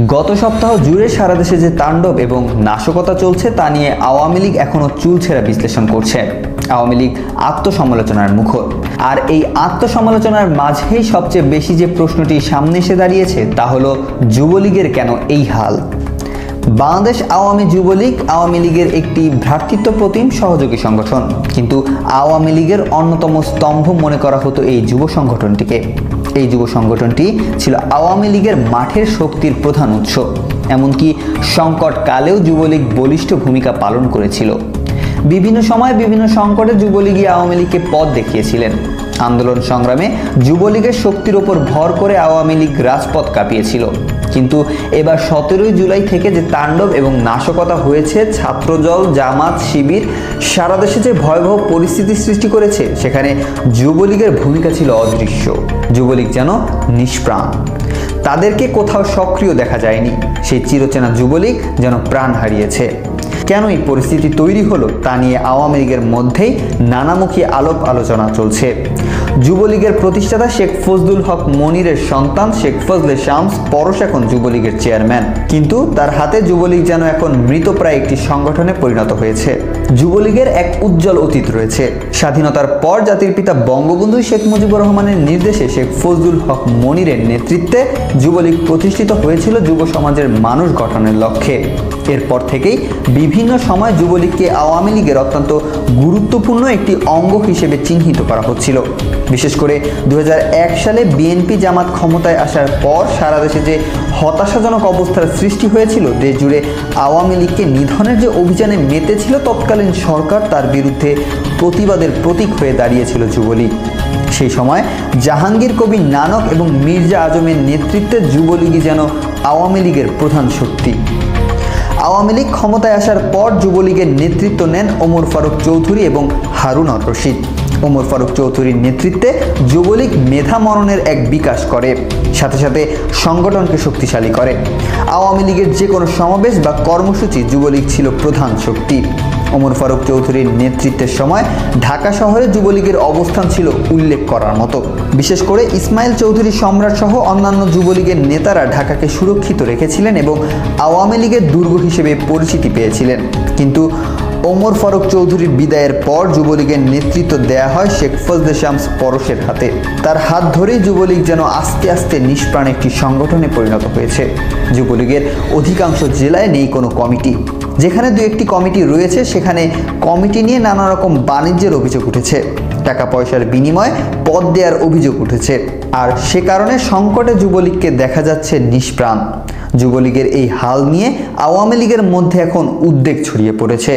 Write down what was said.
গত সপ্তাহ জুড়ে সারা দেশে যে তাণ্ডব এবং নাশকতা চলছে তা নিয়ে আওয়ামী লীগ এখনও চুলছেরা বিশ্লেষণ করছে। আওয়ামী লীগ আত্মসমালোচনার মুখর, আর এই আত্মসমালোচনার মাঝেই সবচেয়ে বেশি যে প্রশ্নটি সামনে এসে দাঁড়িয়েছে তা হলো যুবলীগের কেন এই হাল। বাংলাদেশ আওয়ামী যুবলীগ আওয়ামী লীগের একটি ভ্রাতৃত্বপ্রতিম সহযোগী সংগঠন, কিন্তু আওয়ামী লীগের অন্যতম স্তম্ভ মনে করা হতো এই যুব সংগঠনটিকে। এই যুব সংগঠনটি ছিল আওয়ামী লীগের মাঠের শক্তির প্রধান উৎস, এমনকি সংকটকালেও যুবলীগ বলিষ্ঠ ভূমিকা পালন করেছিল। বিভিন্ন সময় বিভিন্ন সংকটে যুবলীগই আওয়ামী লীগকে পথ দেখিয়েছিলেন। আন্দোলন সংগ্রামে যুবলীগের শক্তির ওপর ভর করে আওয়ামী লীগ রাজপথ কাঁপিয়েছিল। কিন্তু এবার 17 জুলাই থেকে যে তাণ্ডব এবং নাশকতা হয়েছে, ছাত্রদল, জামাত, শিবির সারা দেশে যে ভয়াবহ পরিস্থিতি সৃষ্টি করেছে, সেখানে যুবলীগের ভূমিকা ছিল অদৃশ্য। যুবলীগ যেন নিষ্প্রাণ, তাদেরকে কোথাও সক্রিয় দেখা যায়নি। সেই চিরচেনা যুবলীগ যেন প্রাণ হারিয়েছে। কেন এই পরিস্থিতি তৈরি হলো তা নিয়ে আওয়ামী লীগের মধ্যেই নানামুখী আলাপ আলোচনা চলছে। যুবলীগের প্রতিষ্ঠাতা শেখ ফজলুল হক মনিরের সন্তান শেখ ফজলে শামস পরশ এখন যুবলীগের চেয়ারম্যান, কিন্তু তার হাতে যুবলীগ যেন এখন মৃতপ্রায় একটি সংগঠনে পরিণত হয়েছে। যুবলীগের এক উজ্জ্বল অতীত রয়েছে। স্বাধীনতার পর জাতির পিতা বঙ্গবন্ধু শেখ মুজিবুর রহমানের নির্দেশে শেখ ফজলুল হক মনিরের নেতৃত্বে যুবলীগ প্রতিষ্ঠিত হয়েছিল যুব সমাজের মানুষ গঠনের লক্ষ্যে। এরপর থেকেই বিভিন্ন সময় যুবলীগকে আওয়ামী লীগের অত্যন্ত গুরুত্বপূর্ণ একটি অঙ্গ হিসেবে চিহ্নিত করা হচ্ছিল। বিশেষ করে 2001 সালে বিএনপি জামাত ক্ষমতায় আসার পর সারা দেশে যে হতাশাজনক অবস্থার সৃষ্টি হয়েছিল, দেশ জুড়ে আওয়ামী লীগকে নিধনের যে অভিযানে মেতেছিল তৎকালীন সরকার, তার বিরুদ্ধে প্রতিবাদের প্রতীক হয়ে দাঁড়িয়েছিল যুবলীগ। সেই সময় জাহাঙ্গীর কবির নানক এবং মির্জা আজমের নেতৃত্বে যুবলীগই যেন আওয়ামী লীগের প্রধান শক্তি। আওয়ামী লীগ ক্ষমতায় আসার পর যুবলীগের নেতৃত্ব নেন ওমর ফারুক চৌধুরী এবং হারুন আর রশিদ। ওমর ফারুক চৌধুরীর নেতৃত্বে যুবলীগ মেধা মননের এক বিকাশ করে, সাথে সাথে সংগঠনকে শক্তিশালী করে। আওয়ামী লীগের যে কোনো সমাবেশ বা কর্মসূচি যুবলীগ ছিল প্রধান শক্তি। ওমর ফারুক চৌধুরীর নেতৃত্বের সময় ঢাকা শহরে যুবলীগের অবস্থান ছিল উল্লেখ করার মতো। বিশেষ করে ইসমাইল চৌধুরী সম্রাট সহ অন্যান্য যুবলীগের নেতারা ঢাকাকে সুরক্ষিত রেখেছিলেন এবং আওয়ামী লীগের দুর্গ হিসেবে পরিচিতি পেয়েছিলেন। কিন্তু ওমর ফারুক চৌধুরীর বিদায়ের পর যুবলীগের নেতৃত্ব দেয়া হয় শেখ ফজলে শামস পরশের হাতে। তার হাত ধরেই যুবলীগ যেন আস্তে আস্তে নিষ্প্রাণ একটি সংগঠনে পরিণত হয়েছে। যুবলীগের অধিকাংশ জেলায় নেই কোনো কমিটি। যেখানে দু একটি কমিটি রয়েছে, সেখানে কমিটি নিয়ে নানা রকম বাণিজ্যের অভিযোগ উঠেছে, টাকা পয়সার বিনিময়ে পদ দেওয়ার অভিযোগ উঠেছে। আর সে কারণে সংকটে যুবলীগকে দেখা যাচ্ছে নিষ্প্রাণ। যুবলীগের এই হাল নিয়ে আওয়ামী লীগের মধ্যে এখন উদ্বেগ ছড়িয়ে পড়েছে।